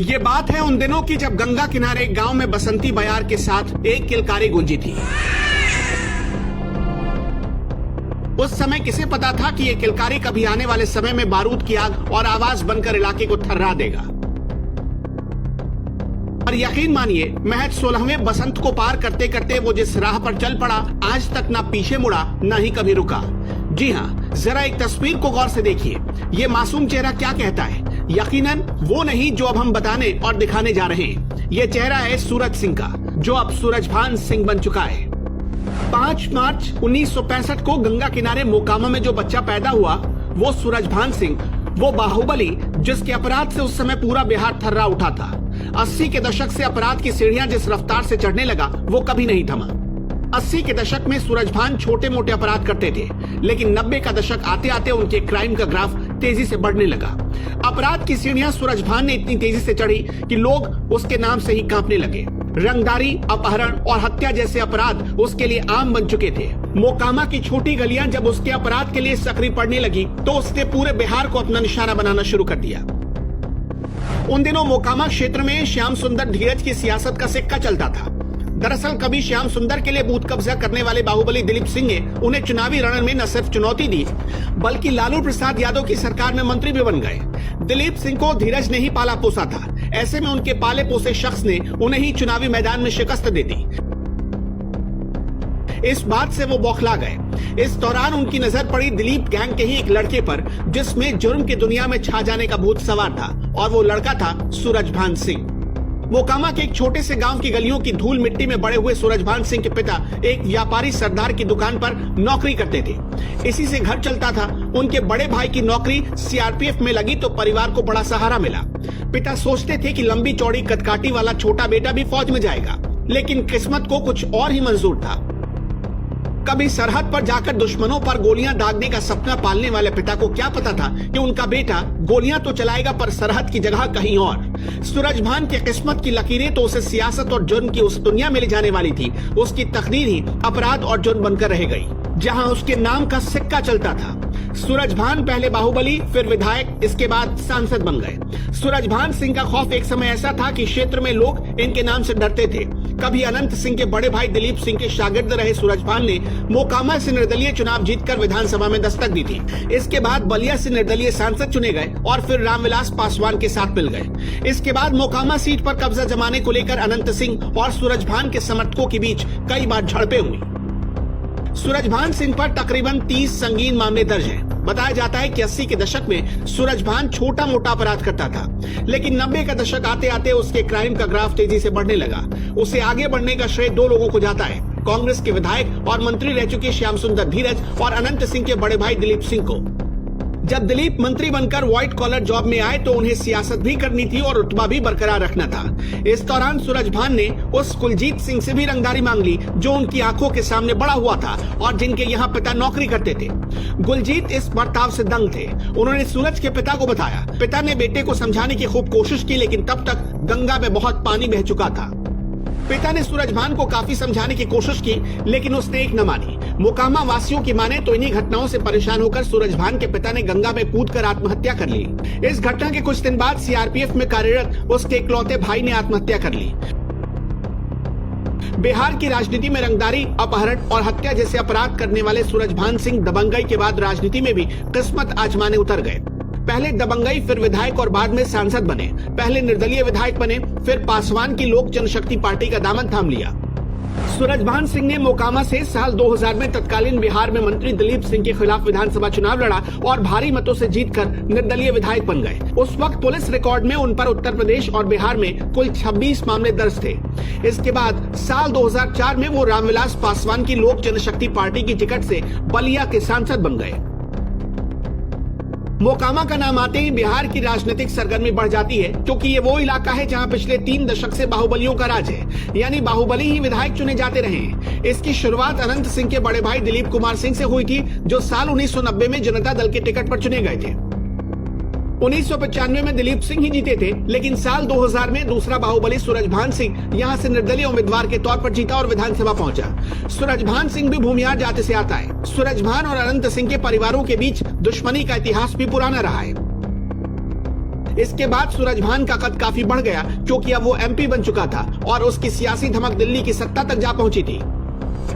ये बात है उन दिनों की जब गंगा किनारे एक गांव में बसंती बयार के साथ एक किलकारी गूंजी थी। उस समय किसे पता था कि ये किलकारी कभी आने वाले समय में बारूद की आग और आवाज बनकर इलाके को थर्रा देगा। और यकीन मानिए, महज 16वें बसंत को पार करते करते वो जिस राह पर चल पड़ा, आज तक ना पीछे मुड़ा ना ही कभी रुका। जी हाँ, जरा एक तस्वीर को गौर से देखिए। ये मासूम चेहरा क्या कहता है? यकीनन वो नहीं जो अब हम बताने और दिखाने जा रहे हैं। ये चेहरा है सूरज सिंह का, जो अब सूरजभान सिंह बन चुका है। 5 मार्च 1965 को गंगा किनारे मोकामा में जो बच्चा पैदा हुआ, वो सूरजभान सिंह, वो बाहुबली जिसके अपराध से उस समय पूरा बिहार थर्रा उठा था। 80 के दशक से अपराध की सीढ़ियां जिस रफ्तार से चढ़ने लगा, वो कभी नहीं थमा। 80 के दशक में सूरजभान छोटे मोटे अपराध करते थे, लेकिन 90 का दशक आते आते उनके क्राइम का ग्राफ तेजी से बढ़ने लगा। अपराध की सीढ़ियां सूरजभान ने इतनी तेजी से चढ़ी कि लोग उसके नाम से ही कांपने लगे। रंगदारी, अपहरण और हत्या जैसे अपराध उसके लिए आम बन चुके थे। मोकामा की छोटी गलियां जब उसके अपराध के लिए सक्रिय पड़ने लगी, तो उसने पूरे बिहार को अपना निशाना बनाना शुरू कर दिया। उन दिनों मोकामा क्षेत्र में श्याम सुंदर धीरज की सियासत का सिक्का चलता था। दरअसल कभी श्याम सुंदर के लिए बूथ कब्जा करने वाले बाहुबली दिलीप सिंह ने उन्हें चुनावी रण में न सिर्फ चुनौती दी, बल्कि लालू प्रसाद यादव की सरकार में मंत्री भी बन गए। दिलीप सिंह को धीरज ने ही पाला पोसा था। ऐसे में उनके पाले पोसे शख्स ने उन्हें ही चुनावी मैदान में शिकस्त दे दी। इस बात से वो बौखला गए। इस दौरान उनकी नजर पड़ी दिलीप गैंग के ही एक लड़के पर, जिसमें जुर्म की दुनिया में छा जाने का भूत सवार था, और वो लड़का था सूरजभान सिंह। मोकामा के एक छोटे से गांव की गलियों की धूल मिट्टी में बड़े हुए सूरजभान सिंह के पिता एक व्यापारी सरदार की दुकान पर नौकरी करते थे। इसी से घर चलता था। उनके बड़े भाई की नौकरी सीआरपीएफ में लगी तो परिवार को बड़ा सहारा मिला। पिता सोचते थे कि लंबी चौड़ी कदकाठी वाला छोटा बेटा भी फौज में जाएगा, लेकिन किस्मत को कुछ और ही मंजूर था। कभी सरहद पर जाकर दुश्मनों पर गोलियां दागने का सपना पालने वाले पिता को क्या पता था कि उनका बेटा गोलियां तो चलाएगा, पर सरहद की जगह कहीं और। सूरजभान की किस्मत की लकीरें तो उसे सियासत और जुर्म की उस दुनिया में ले जाने वाली थी। उसकी तकदीर ही अपराध और जुर्म बनकर रह गई, जहां उसके नाम का सिक्का चलता था। सूरजभान पहले बाहुबली, फिर विधायक, इसके बाद सांसद बन गए। सूरजभान सिंह का खौफ एक समय ऐसा था कि क्षेत्र में लोग इनके नाम से डरते थे। कभी अनंत सिंह के बड़े भाई दिलीप सिंह के शागिर्द रहे सूरजभान ने मोकामा से निर्दलीय चुनाव जीतकर विधानसभा में दस्तक दी थी। इसके बाद बलिया से निर्दलीय सांसद चुने गए और फिर रामविलास पासवान के साथ मिल गए। इसके बाद मोकामा सीट पर कब्जा जमाने को लेकर अनंत सिंह और सूरजभान के समर्थकों के बीच कई बार झड़पें हुई। सूरजभान सिंह पर तकरीबन 30 संगीन मामले दर्ज हैं। बताया जाता है कि 80 के दशक में सूरजभान छोटा मोटा अपराध करता था, लेकिन 90 का दशक आते आते उसके क्राइम का ग्राफ तेजी से बढ़ने लगा। उसे आगे बढ़ने का श्रेय 2 लोगों को जाता है, कांग्रेस के विधायक और मंत्री रह चुके श्याम सुंदर धीरज और अनंत सिंह के बड़े भाई दिलीप सिंह को। जब दिलीप मंत्री बनकर व्हाइट कॉलर जॉब में आए तो उन्हें सियासत भी करनी थी और रुतबा भी बरकरार रखना था। इस दौरान सूरजभान ने उस कुलजीत सिंह से भी रंगदारी मांग ली, जो उनकी आंखों के सामने बड़ा हुआ था और जिनके यहाँ पिता नौकरी करते थे। कुलजीत इस बर्ताव से दंग थे। उन्होंने सूरज के पिता को बताया। पिता ने बेटे को समझाने की खूब कोशिश की, लेकिन तब तक गंगा में बहुत पानी बह चुका था। पिता ने सूरजभान को काफी समझाने की कोशिश की, लेकिन उसने एक न मानी। मोकामा वासियों की माने तो इन्हीं घटनाओं से परेशान होकर सूरजभान के पिता ने गंगा में कूदकर आत्महत्या कर ली। इस घटना के कुछ दिन बाद सीआरपीएफ में कार्यरत उसके इकलौते भाई ने आत्महत्या कर ली। बिहार की राजनीति में रंगदारी, अपहरण और हत्या जैसे अपराध करने वाले सूरजभान सिंह दबंगई के बाद राजनीति में भी किस्मत आजमाने उतर गए। पहले दबंगई, फिर विधायक और बाद में सांसद बने। पहले निर्दलीय विधायक बने, फिर पासवान की लोक जनशक्ति पार्टी का दामन थाम लिया। सूरजभान सिंह ने मोकामा से साल 2000 में तत्कालीन बिहार में मंत्री दिलीप सिंह के खिलाफ विधानसभा चुनाव लड़ा और भारी मतों से जीतकर निर्दलीय विधायक बन गए। उस वक्त पुलिस रिकॉर्ड में उन पर उत्तर प्रदेश और बिहार में कुल 26 मामले दर्ज थे। इसके बाद साल 2004 में वो रामविलास पासवान की लोक जनशक्ति पार्टी की टिकट से बलिया के सांसद बन गए। मोकामा का नाम आते ही बिहार की राजनीतिक सरगर्मी बढ़ जाती है, क्योंकि ये वो इलाका है जहां पिछले 3 दशक से बाहुबलियों का राज है, यानी बाहुबली ही विधायक चुने जाते रहे। इसकी शुरुआत अनंत सिंह के बड़े भाई दिलीप कुमार सिंह से हुई थी, जो साल 1990 में जनता दल के टिकट पर चुने गए थे। 1995 में दिलीप सिंह ही जीते थे, लेकिन साल 2000 में दूसरा बाहुबली सूरजभान सिंह यहां से निर्दलीय उम्मीदवार के तौर पर जीता और विधानसभा पहुंचा। सूरजभान सिंह भी भूमिहार जाति से आता है। सूरजभान और अनंत सिंह के परिवारों के बीच दुश्मनी का इतिहास भी पुराना रहा है। इसके बाद सूरजभान का कद काफी बढ़ गया क्योंकि अब वो एमपी बन चुका था और उसकी सियासी धमक दिल्ली की सत्ता तक जा पहुंची थी।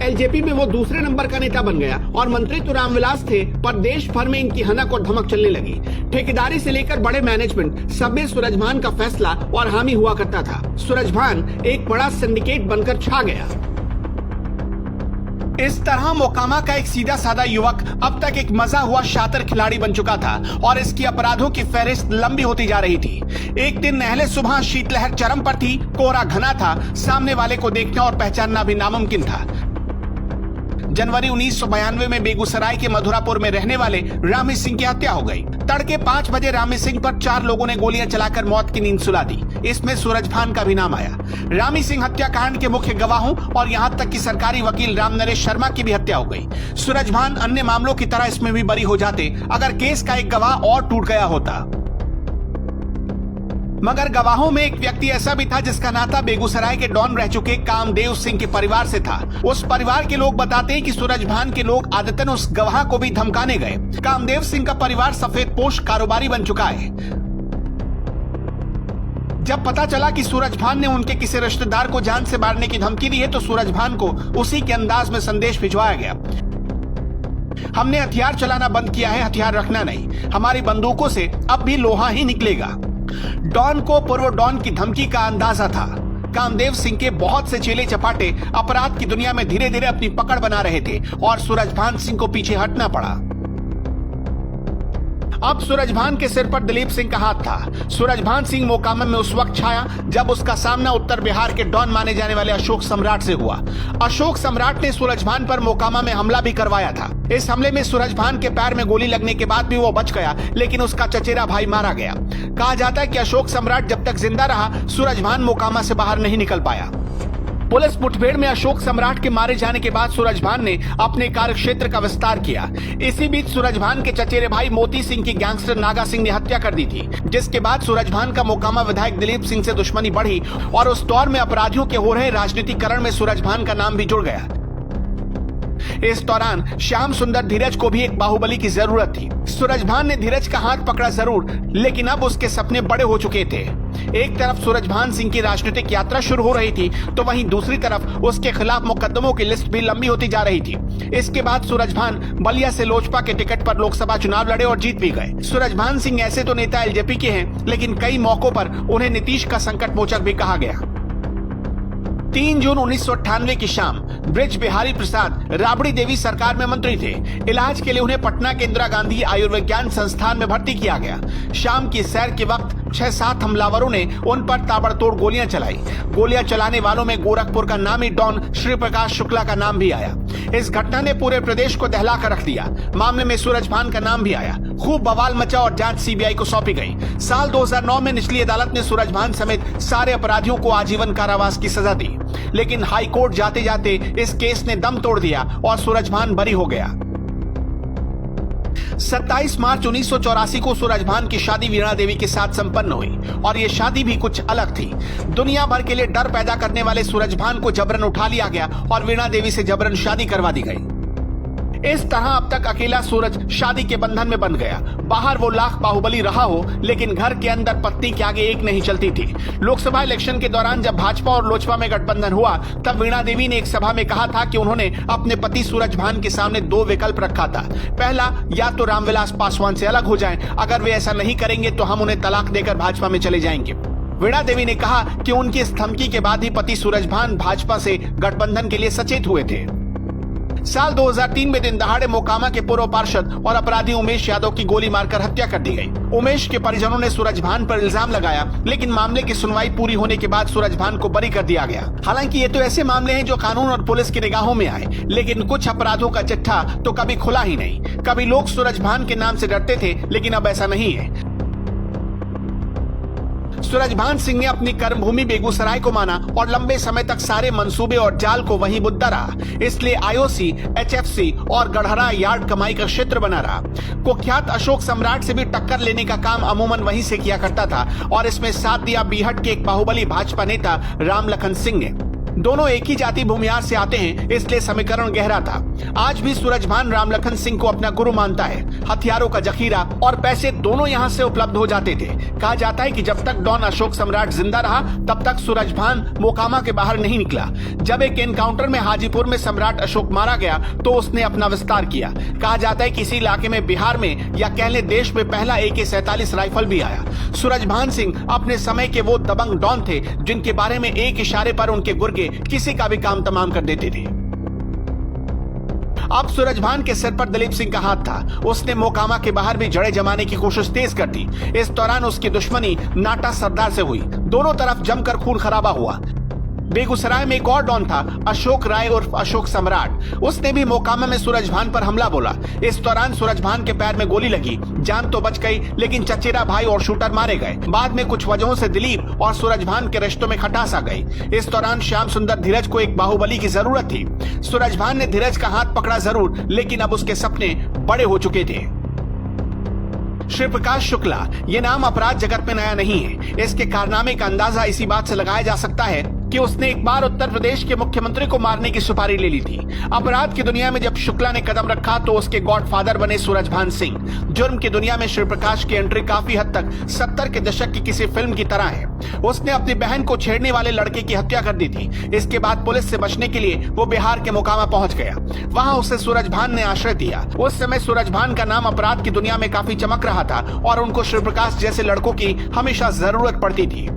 एलजेपी में वो दूसरे नंबर का नेता बन गया और मंत्री तो रामविलास थे, पर देश भर में इनकी हनक और धमक चलने लगी। ठेकेदारी से लेकर बड़े मैनेजमेंट सब में सूरजभान का फैसला और हामी हुआ करता था। सूरजभान एक बड़ा सिंडिकेट बनकर छा गया। इस तरह मोकामा का एक सीधा साधा युवक अब तक एक मजा हुआ शातिर खिलाड़ी बन चुका था और इसकी अपराधों की फहरिस्त लंबी होती जा रही थी। एक दिन नहले सुबह शीतलहर चरम पर थी, कोहरा घना था, सामने वाले को देखना और पहचानना भी नामुमकिन था। जनवरी 1992 में बेगूसराय के मधुरापुर में रहने वाले रामी सिंह की हत्या हो गई। तड़के 5 बजे रामी सिंह पर 4 लोगों ने गोलियां चलाकर मौत की नींद सुला दी। इसमें सूरजभान का भी नाम आया। रामी सिंह हत्याकांड के मुख्य गवाहों और यहां तक कि सरकारी वकील राम नरेश शर्मा की भी हत्या हो गई। सूरजभान अन्य मामलों की तरह इसमें भी बरी हो जाते अगर केस का एक गवाह और टूट गया होता। मगर गवाहों में एक व्यक्ति ऐसा भी था जिसका नाता बेगूसराय के डॉन रह चुके कामदेव सिंह के परिवार से था। उस परिवार के लोग बताते हैं कि सूरजभान के लोग आदतन उस गवाह को भी धमकाने गए। कामदेव सिंह का परिवार सफेदपोश कारोबारी बन चुका है। जब पता चला कि सूरजभान ने उनके किसी रिश्तेदार को जान से मारने की धमकी दी है तो सूरजभान को उसी के अंदाज में संदेश भिजवाया गया। हमने हथियार चलाना बंद किया है, हथियार रखना नहीं। हमारी बंदूकों से अब भी लोहा ही निकलेगा। डॉन को पूर्व डॉन की धमकी का अंदाजा था। कामदेव सिंह के बहुत से चेले चपाटे अपराध की दुनिया में धीरे धीरे अपनी पकड़ बना रहे थे और सूरजभान सिंह को पीछे हटना पड़ा। अब सूरजभान के सिर पर दिलीप सिंह का हाथ था। सूरजभान सिंह मोकामा में उस वक्त छाया जब उसका सामना उत्तर बिहार के डॉन माने जाने वाले अशोक सम्राट से हुआ। अशोक सम्राट ने सूरजभान पर मोकामा में हमला भी करवाया था। इस हमले में सूरजभान के पैर में गोली लगने के बाद भी वो बच गया, लेकिन उसका चचेरा भाई मारा गया। कहा जाता है कि अशोक सम्राट जब तक जिंदा रहा, सूरजभान मोकामा से बाहर नहीं निकल पाया। पुलिस मुठभेड़ में अशोक सम्राट के मारे जाने के बाद सूरजभान ने अपने कार्यक्षेत्र का विस्तार किया। इसी बीच सूरजभान के चचेरे भाई मोती सिंह की गैंगस्टर नागा सिंह ने हत्या कर दी थी, जिसके बाद सूरजभान का मोकामा विधायक दिलीप सिंह से दुश्मनी बढ़ी और उस दौर में अपराधियों के हो रहे राजनीतिकरण में सूरजभान का नाम भी जुड़ गया। इस दौरान श्याम सुंदर धीरज को भी एक बाहुबली की जरूरत थी। सूरजभान ने धीरज का हाथ पकड़ा जरूर, लेकिन अब उसके सपने बड़े हो चुके थे। एक तरफ सूरजभान सिंह की राजनीतिक यात्रा शुरू हो रही थी, तो वहीं दूसरी तरफ उसके खिलाफ मुकदमों की लिस्ट भी लंबी होती जा रही थी। इसके बाद सूरजभान बलिया से लोजपा के टिकट पर लोकसभा चुनाव लड़े और जीत भी गए। सूरजभान सिंह ऐसे तो नेता एलजेपी के हैं, लेकिन कई मौकों पर उन्हें नीतीश का संकट मोचक भी कहा गया। 3 जून 1998 की शाम ब्रिज बिहारी प्रसाद राबड़ी देवी सरकार में मंत्री थे। इलाज के लिए उन्हें पटना के इंदिरा गांधी आयुर्विज्ञान संस्थान में भर्ती किया गया। शाम की सैर के वक्त 6-7 हमलावरों ने उन पर ताबड़तोड़ गोलियां चलाई। गोलियां चलाने वालों में गोरखपुर का नामी डॉन श्री प्रकाश शुक्ला का नाम भी आया। इस घटना ने पूरे प्रदेश को दहला कर रख दिया। मामले में सूरजभान का नाम भी आया। खूब बवाल मचा और जांच सीबीआई को सौंपी गई। साल 2009 में निचली अदालत ने सूरजभान समेत सारे अपराधियों को आजीवन कारावास की सजा दी, लेकिन हाई कोर्ट जाते जाते इस केस ने दम तोड़ दिया और सूरजभान बरी हो गया। 27 मार्च 1984 को सूरजभान की शादी वीणा देवी के साथ संपन्न हुई और ये शादी भी कुछ अलग थी। दुनिया भर के लिए डर पैदा करने वाले सूरजभान को जबरन उठा लिया गया और वीणा देवी से जबरन शादी करवा दी गई। इस तरह अब तक अकेला सूरज शादी के बंधन में बंध गया। बाहर वो लाख बाहुबली रहा हो, लेकिन घर के अंदर पत्नी के आगे एक नहीं चलती थी। लोकसभा इलेक्शन के दौरान जब भाजपा और लोजपा में गठबंधन हुआ, तब वीणा देवी ने एक सभा में कहा था कि उन्होंने अपने पति सूरजभान के सामने 2 विकल्प रखा था। पहला, या तो रामविलास पासवान से अलग हो जाएं, अगर वे ऐसा नहीं करेंगे तो हम उन्हें तलाक देकर भाजपा में चले जाएंगे। वीणा देवी ने कहा कि उनकी इस धमकी के बाद ही पति सूरजभान भाजपा से गठबंधन के लिए सचेत हुए थे। साल 2003 में दिन दहाड़े मोकामा के पूर्व पार्षद और अपराधी उमेश यादव की गोली मारकर हत्या कर दी गई। उमेश के परिजनों ने सूरजभान पर इल्जाम लगाया, लेकिन मामले की सुनवाई पूरी होने के बाद सूरजभान को बरी कर दिया गया। हालांकि ये तो ऐसे मामले हैं जो कानून और पुलिस की निगाहों में आए, लेकिन कुछ अपराधों का चिट्ठा तो कभी खुला ही नहीं। कभी लोग सूरजभान के नाम से डरते थे, लेकिन अब ऐसा नहीं है। सूरजभान सिंह ने अपनी कर्मभूमि बेगूसराय को माना और लंबे समय तक सारे मंसूबे और जाल को वही मुद्दा रहा। इसलिए आईओसी, एचएफसी और गढ़हरा यार्ड कमाई का क्षेत्र बना रहा। कुख्यात अशोक सम्राट से भी टक्कर लेने का काम अमूमन वहीं से किया करता था और इसमें साथ दिया बीहट के एक बाहुबली भाजपा नेता राम लखन सिंह ने। दोनों एक ही जाति भूमिहार से आते हैं, इसलिए समीकरण गहरा था। आज भी सूरजभान रामलखन सिंह को अपना गुरु मानता है। हथियारों का जखीरा और पैसे दोनों यहाँ से उपलब्ध हो जाते थे। कहा जाता है कि जब तक डॉन अशोक सम्राट जिंदा रहा तब तक सूरजभान मोकामा के बाहर नहीं निकला। जब एक एनकाउंटर में हाजीपुर में सम्राट अशोक मारा गया तो उसने अपना विस्तार किया। कहा जाता है कि इसी इलाके में बिहार में या कहले देश में पहला AK-47 राइफल भी आया। सूरजभान सिंह अपने समय के वो दबंग डॉन थे जिनके बारे में एक इशारे पर उनके गुर्गे किसी का भी काम तमाम कर देते थे। अब सूरजभान के सिर पर दिलीप सिंह का हाथ था। उसने मोकामा के बाहर भी जड़े जमाने की कोशिश तेज कर दी। इस दौरान उसकी दुश्मनी नाटा सरदार से हुई। दोनों तरफ जमकर खून खराबा हुआ। बेगूसराय में एक और डॉन था, अशोक राय उर्फ अशोक सम्राट। उसने भी मोकामा में सूरजभान पर हमला बोला। इस दौरान सूरजभान के पैर में गोली लगी। जान तो बच गई, लेकिन चचेरा भाई और शूटर मारे गए। बाद में कुछ वजहों से दिलीप और सूरजभान के रिश्तों में खटास आ गई। इस दौरान श्याम सुंदर धीरज को एक बाहुबली की जरूरत थी। सूरजभान ने धीरज का हाथ पकड़ा जरूर, लेकिन अब उसके सपने बड़े हो चुके थे। श्री प्रकाश शुक्ला ये नाम अपराध जगत में नया नहीं है। इसके कारनामे का अंदाजा इसी बात से लगाया जा सकता है कि उसने एक बार उत्तर प्रदेश के मुख्यमंत्री को मारने की सुपारी ले ली थी। अपराध की दुनिया में जब शुक्ला ने कदम रखा तो उसके गॉडफादर बने सूरजभान सिंह। जुर्म की दुनिया में श्री प्रकाश की एंट्री काफी हद तक 70 के दशक की किसी फिल्म की तरह है। उसने अपनी बहन को छेड़ने वाले लड़के की हत्या कर दी थी। इसके बाद पुलिस से बचने के लिए वो बिहार के मोकामा पहुंच गया। वहां उसे सूरजभान ने आश्रय दिया। उस समय सूरजभान का नाम अपराध की दुनिया में काफी चमक रहा था और उनको श्री प्रकाश जैसे लड़कों की हमेशा जरूरत पड़ती थी।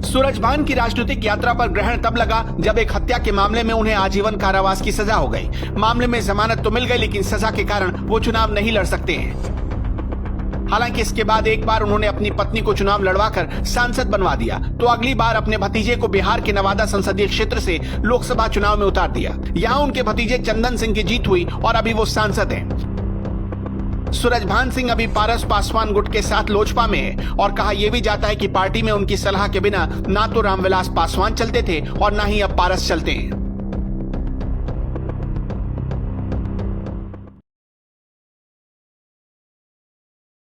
सूरजभान की राजनीतिक यात्रा पर ग्रहण तब लगा जब एक हत्या के मामले में उन्हें आजीवन कारावास की सजा हो गई। मामले में जमानत तो मिल गई, लेकिन सजा के कारण वो चुनाव नहीं लड़ सकते हैं। हालांकि इसके बाद एक बार उन्होंने अपनी पत्नी को चुनाव लड़वाकर सांसद बनवा दिया, तो अगली बार अपने भतीजे को बिहार के नवादा संसदीय क्षेत्र से लोकसभा चुनाव में उतार दिया। यहाँ उनके भतीजे चंदन सिंह की जीत हुई और अभी वो सांसद हैं। सूरजभान सिंह अभी पारस पासवान गुट के साथ लोजपा में है और कहा यह भी जाता है कि पार्टी में उनकी सलाह के बिना ना तो रामविलास पासवान चलते थे और ना ही अब पारस चलते हैं।